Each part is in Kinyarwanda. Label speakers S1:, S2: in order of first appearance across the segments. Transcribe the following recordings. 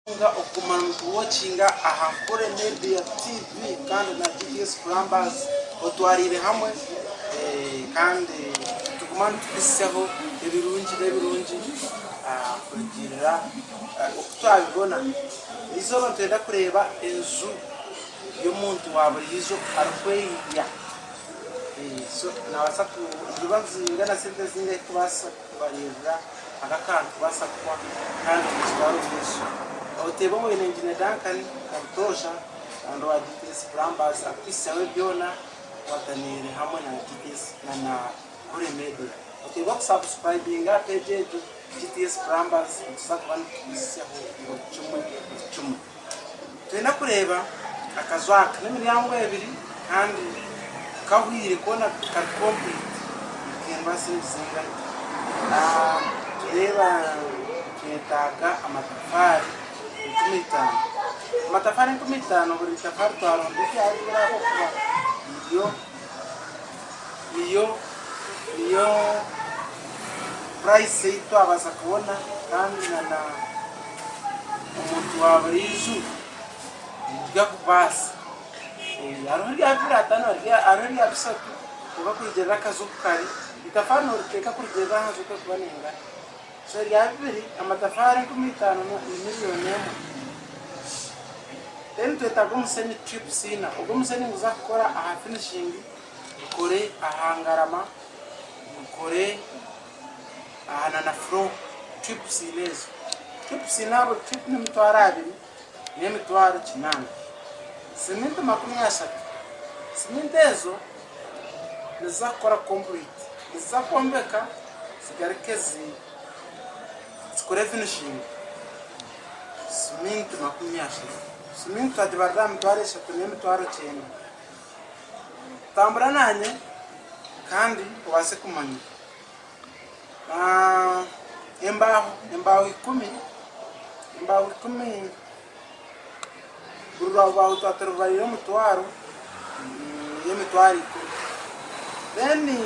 S1: watching Nkore Media TV kandi na GTS Plumbers otwarire hamwe kandi tugumana tubiseho ibirungi kugirira ukutwabibona izo bantenda kureba inzu y'umuntu waburizo arkwenya so nawasa kubibazo ngana sente zinge kubasa kubarira agakantu basakwa kandi kitwaro byinshi otebo mu Eng Dancan kabutosha ando wa GTS Plumbers akisawe byona watanire hamwe na GTS na Nkore Media otebo subscribing page GTS Plumbers tusakwana isaho chumwe twenda kureba akazwaka n'imiryango ebiri kandi kahwire kona ka complete ikemba sinzinga tureba twetaga amatafari kumitano buri tafari twarondeke arira ko kuba iyo price ito abaza kubona kandi na umuntu waburizo bijya kubasa aruriya biratano aruriya bisatu kuba kugera akazukari itafari uruteka kurugeza hazuka kubanenga so yabiri amatafari kumitano ni miliyoni emwe then twetaga umusenyi trip sina ubwo umusenyi uzakora aha finishing ukore ahangarama ukore ahana na flow trip sina abo trip ni mitwara abiri ni mitwara kinana simenti 30 simenti ezo nizakora complete nizakombeka sigarekezi sikore finishing simenti 30 simenti adibada mitwara 3 ni mitwara 9 tambura nanye kandi ubase kumanya embaho 10 Burwa utatervayo mutwaro yemitwari then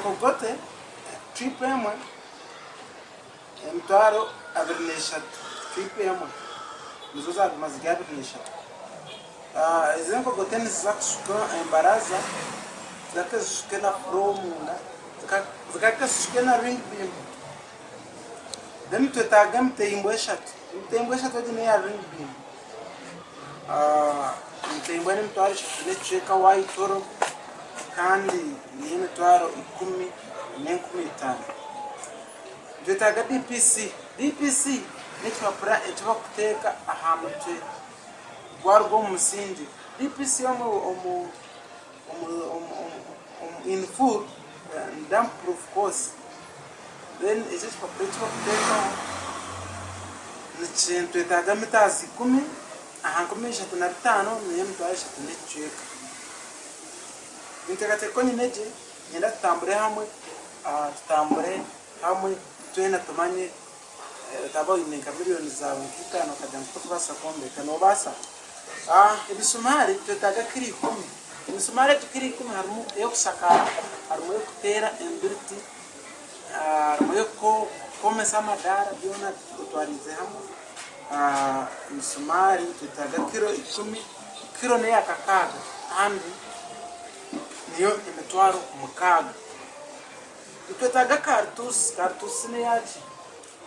S1: kogote trip emwe emtwaro avernesha trip emwe nizoza kumaziga avernesha izenko kogote nizakusuka embaraza zakasuke na promunda zakasuke na ring beam then twetaga mteimbwesha tojine ya ring beam mtembane mtwaro cheka waitoro kandi ni mitwaro 10 n'enkumitano twetaga DPC n'itwapura etwa kuteka ahamutwe gwarwo musindi DPC omu in full damp proof course then is it for kuteka twetaga mitazi 10 ahankomesha tunatano niye mtwaisha tunecheka integate koni neje yenda tambure hamwe twena tumanye tabo inenga miliyoni za nkitano kajya kubasa kombe kanobasa ibisumari twetaga kiri 10 ibisumari tukiri 10 harimo yo kusakara harimo yo kutera embiriti harimo yo komesa madara byona twarize hamwe misumari twetaga kilo 10 kilo ne yakakaga andi niyo imitwaro mukaga twetaga kartus ne yachi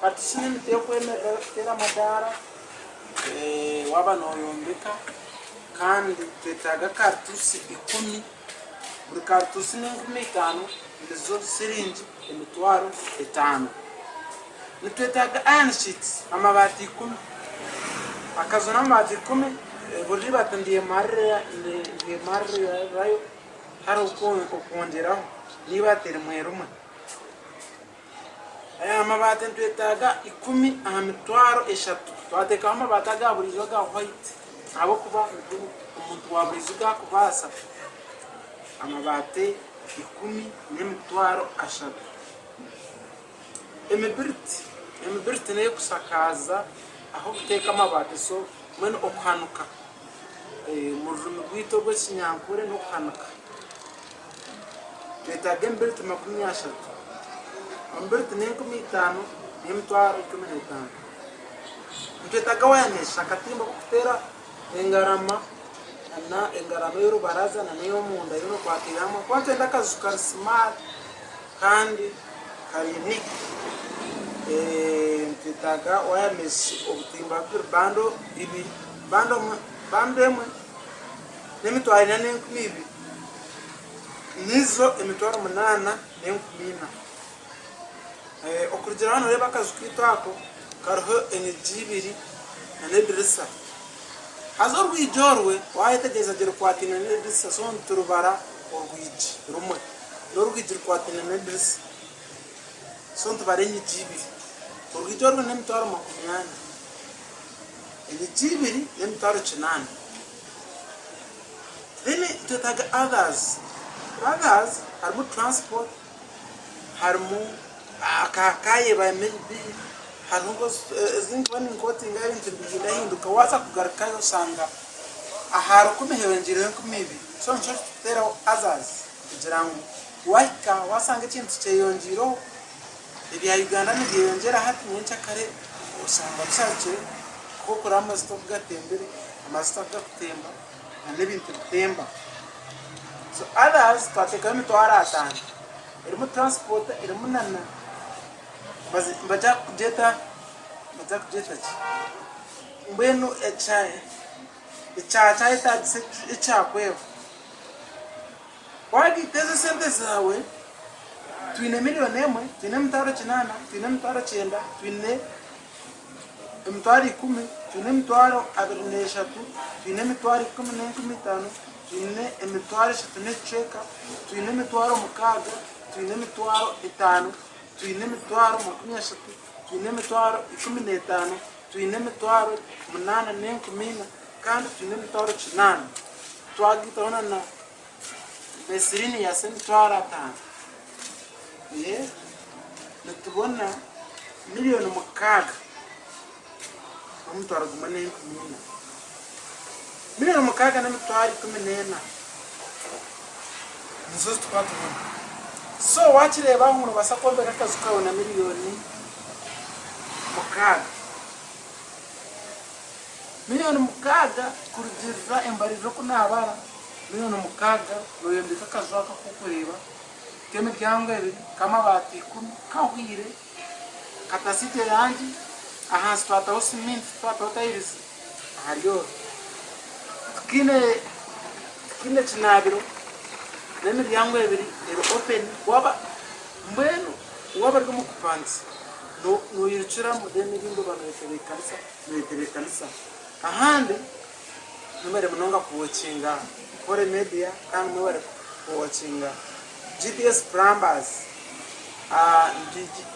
S1: kartus ne mitiyo kwemera tera madara waba noyombeka kandi twetaga kartus 10 buri kartus ne 15 ndizo syringe imitwaro 5 nitwetaga iron sheets amabati 10 akazona amabati 10 buri batandiye marre rayo hari ukongeraho niba tere mwerumwe aya amabati twetaga 10 amitwaro 3 twateka amabati agaburizo ga white abo kuba umuntu waburizo kubasa amabati 10 n'imitwaro 3 emibirti ne kusakaza aho guteka amabati so mwene okhanuka murumi gwito gwekinyankore no kuhanuka twetaga embirti 30 ambirti ne 15 n'emitwaro 15 ntwetaga wayamesha akatimba kutera engarama na engarama y'urubaraza na niyo munda yo kwatiramo kwanze ndakazuka smart kandi kari unique. Ntwetaga wayamesha obutimba bw'ibando ibi bando emwe n'emitwaro 4,000 nizo emitwaro 8 n'enkumina. Okurugera hano reba akazu kitwako kariho energy 2 na nedirisa hazo rwijorwe wahetegeza gero kwatina nedirisa so nturubara orwiji rumwe rwiji kwatina nedirisa so ntubare energy 2 orwijorwe n'emitwaro 80 energy 2 n'emitwaro 9. Then tutaga others harimo transport harimo akakaye ba maybe harungo zinkwane nkotinga ibintu bihinduka waza kugarukayo sanga aharo kumehewenjire nkumibi so ncho tera others kugirango waika wasanga ikintu cyeyonjiro ibi ya Uganda nigiyongera hati nyencha kare usanga bisache ko kurama stop gatembere amastop gatemba n'ibintu bitemba. So others twateka mitwara atanu irimo transport irimo nana baja kujeta mbenu echa itaxi ichakweho wagiteze sente zawe twine milioni emwe twine mitwaro 8 twine mitwaro 9 twine emitwaro 10 twine mitwaro 23 twine mitwaro 15 twine emitwaro 3 twine mitwaro 6 twine mitwaro 5 twine mitwaro 30 twine mitwaro 15 twine mitwaro 8 n'enkumina kandi twine mitwaro 9 twagitona na besirini ya mitwaro 5 natubona milioni 6 n'emitwaro 10 n'enkumina milioni 6 n'emitwaro 14 nizo twatubona. So wachireba umuntu basakombera akazu kawe na milioni 6 kurugirira embarizo kunabara milioni 6 royembika akazu akakukureba kemiryango ebiri kamabati 10 kahwire katasite yangi aha twataho cement twataho tiles hariyo kine kinabiro nemiryango ebiri ero open waba mbeno waba rwo mukupanza no yiricira mu deni bindo banoyeterekanisa ahandi numere munonga kuwachinga Nkore Media kandi mwere kuwachinga GTS Plumbers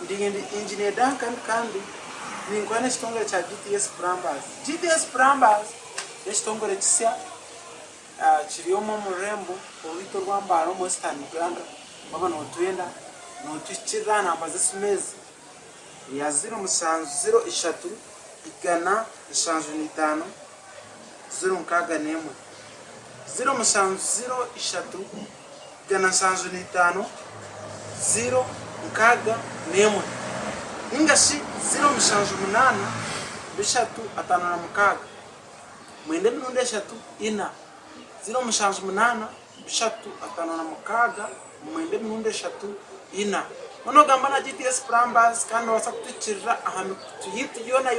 S1: ndi Eng Dancan kandi ningwane chitongole cha GTS Plumbers. GTS Plumbers yechitongole chisya chiriyomo murembo orito rwambaro mu Western Uganda baba no twenda no tuchira namba z'isumezi ya 073 igana 55 061 073 igana 55 061 ingashi 058 bishatu atana na mukaga mwende nunde shatu ina 058 bishatu atana na mukaga mwende nunde shatu ina ono gamba na GTS Plumbers kandi wasa kutuchirira ahantu tuhita yona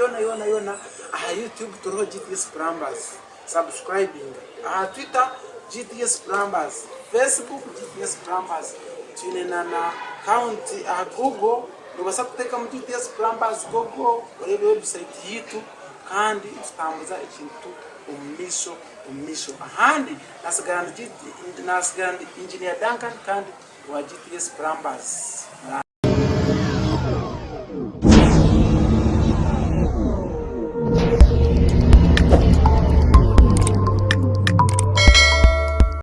S1: aha YouTube turiho GTS Plumbers subscribing aha Twitter GTS Plumbers Facebook GTS Plumbers twinena na account Google ubasa kuteka mu GTS Plumbers Google urebe website yitu kandi tutambuza ikintu umisho ahandi nasigara Eng Dancan kandi wa GTS Plumbers.